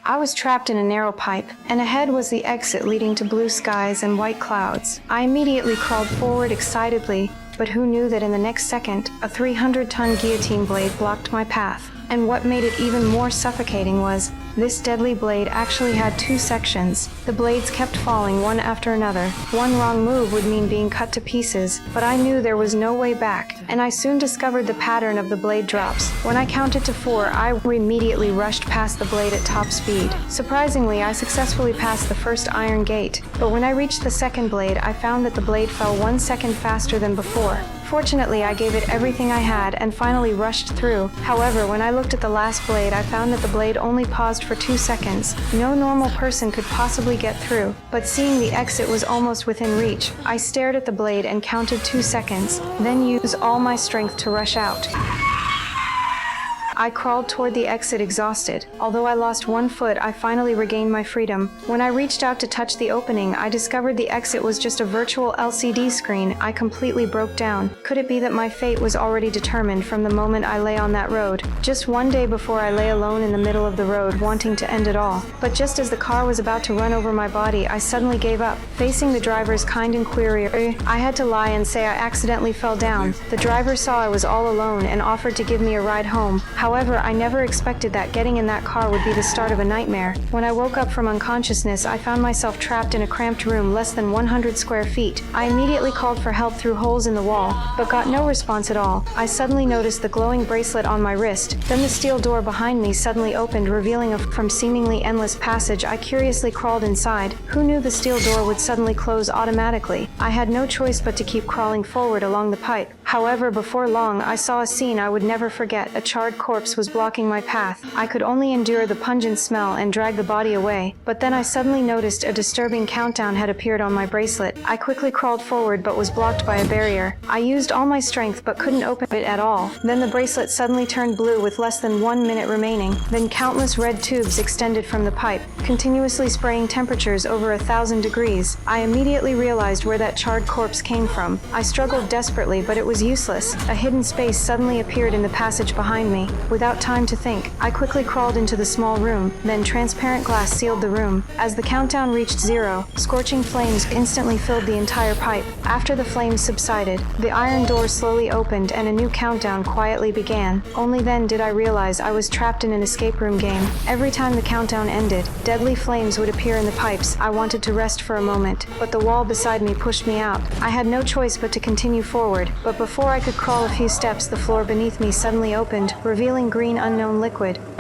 I was trapped in a narrow pipe, and ahead was the exit leading to blue skies and white clouds. I immediately crawled forward excitedly, but who knew that in the next second, a 300-ton guillotine blade blocked my path. And what made it even more suffocating was, this deadly blade actually had two sections. The blades kept falling one after another. One wrong move would mean being cut to pieces, but I knew there was no way back, and I soon discovered the pattern of the blade drops. When I counted to 4, I immediately rushed past the blade at top speed. Surprisingly, I successfully passed the first iron gate, but when I reached the second blade, I found that the blade fell 1 second faster than before. Fortunately, I gave it everything I had and finally rushed through. However, when I looked at the last blade, I found that the blade only paused for 2 seconds. No normal person could possibly get through, but seeing the exit was almost within reach, I stared at the blade and counted 2 seconds, then used all my strength to rush out. I crawled toward the exit exhausted. Although I lost 1 foot, I finally regained my freedom. When I reached out to touch the opening, I discovered the exit was just a virtual LCD screen. I completely broke down. Could it be that my fate was already determined from the moment I lay on that road? Just 1 day before, I lay alone in the middle of the road, wanting to end it all. But just as the car was about to run over my body, I suddenly gave up. Facing the driver's kind inquiry, I had to lie and say I accidentally fell down. The driver saw I was all alone and offered to give me a ride home. However, I never expected that getting in that car would be the start of a nightmare. When I woke up from unconsciousness, I found myself trapped in a cramped room less than 100 square feet. I immediately called for help through holes in the wall, but got no response at all. I suddenly noticed the glowing bracelet on my wrist. Then the steel door behind me suddenly opened, revealing from seemingly endless passage. I curiously crawled inside. Who knew the steel door would suddenly close automatically? I had no choice but to keep crawling forward along the pipe. However, before long, I saw a scene I would never forget. A charred corpse was blocking my path. I could only endure the pungent smell and drag the body away, but then I suddenly noticed a disturbing countdown had appeared on my bracelet. I quickly crawled forward but was blocked by a barrier. I used all my strength but couldn't open it at all. Then the bracelet suddenly turned blue with less than 1 minute remaining. Then countless red tubes extended from the pipe, continuously spraying temperatures over 1,000 degrees. I immediately realized where that charred corpse came from. I struggled desperately, but it was useless. A hidden space suddenly appeared in the passage behind me. Without time to think, I quickly crawled into the small room, then transparent glass sealed the room. As the countdown reached 0, scorching flames instantly filled the entire pipe. After the flames subsided, the iron door slowly opened and a new countdown quietly began. Only then did I realize I was trapped in an escape room game. Every time the countdown ended, deadly flames would appear in the pipes. I wanted to rest for a moment, but the wall beside me pushed me out. I had no choice but to continue forward, but before I could crawl a few steps, the floor beneath me suddenly opened, revealing green unknown liquid.